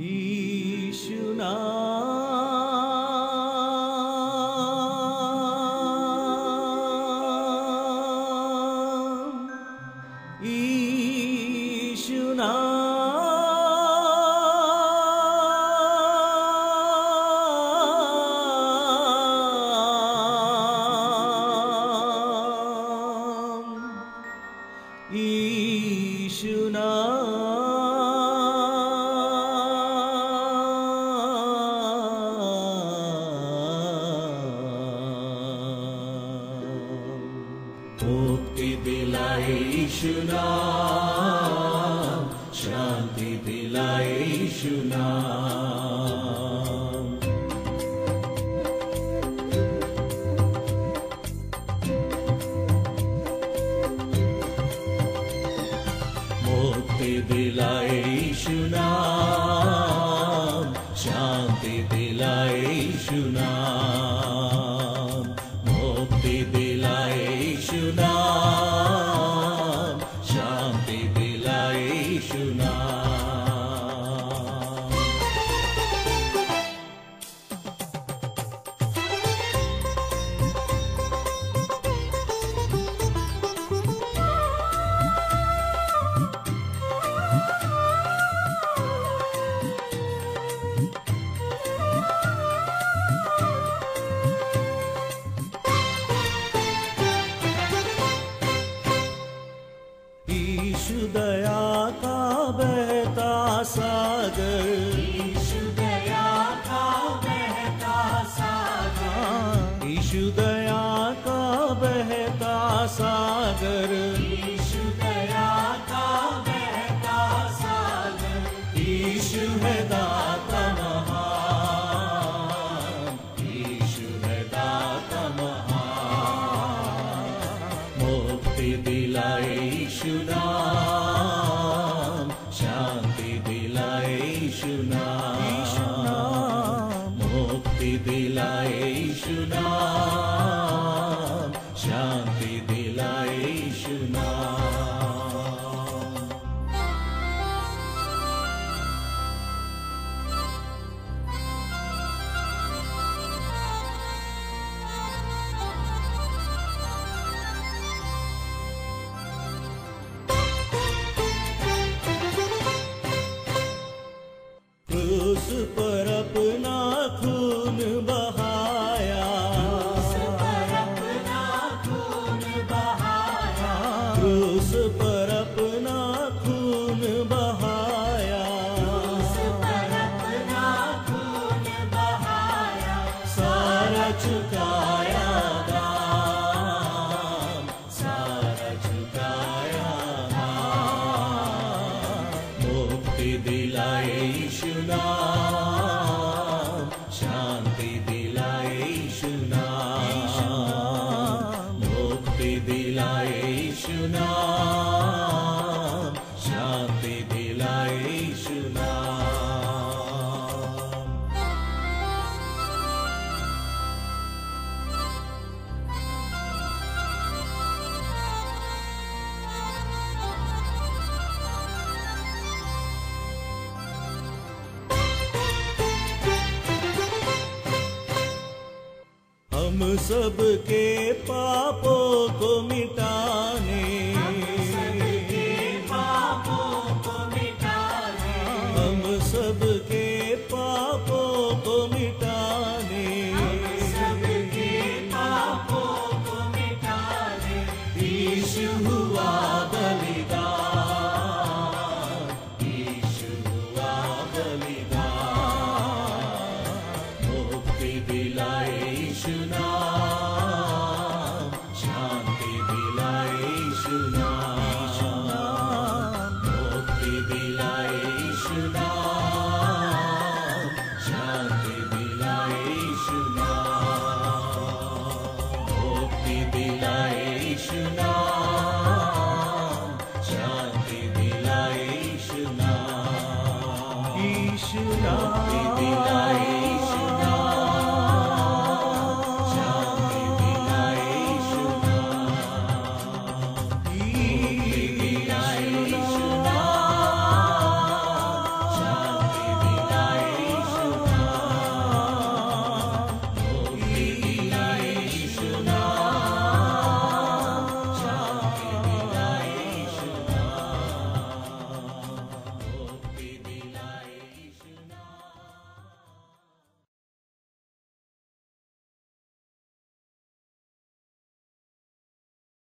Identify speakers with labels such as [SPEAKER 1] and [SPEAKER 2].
[SPEAKER 1] यीशु नाम, यीशु नाम, यीशु मुक्ति दिलाए यीशु नाम, शांति दिलाए यीशु नाम। मुक्ति दिलाए यीशु नाम, शांति दिलाए यीशु नाम। मुक्ति दिलाए यीशु नाम, शांति दिलाए यीशु नाम। यीशु दया का बहता सागर,
[SPEAKER 2] यीशु दया का बहता सागर,
[SPEAKER 1] यीशु दया का बहता सागर,
[SPEAKER 2] यीशु दया का बहता सागर।
[SPEAKER 1] यीशु है दाता महान, यीशु है दाता महान। मुक्ति दिलाए यीशु नाम, शांति दिलाए यीशु नाम। मुक्ति दिलाए यीशु नाम, शांति दिलाए यीशु नाम। क्रूस पर अपना खून बहाया,
[SPEAKER 2] क्रूस पर अपना खून बहाया,
[SPEAKER 1] क्रूस पर अपना खून बहाया।
[SPEAKER 2] क्रूस पर अपना खून बहाया।
[SPEAKER 1] सारा चुकाया दाम, सारा चुकाया दाम। मुक्ति दिलाए यीशु नाम, शांति दिलाए यीशु नाम। मुक्ति दिलाए यीशु नाम, शांति दिलाए यीशु नाम। हम सबके पापों को मिटा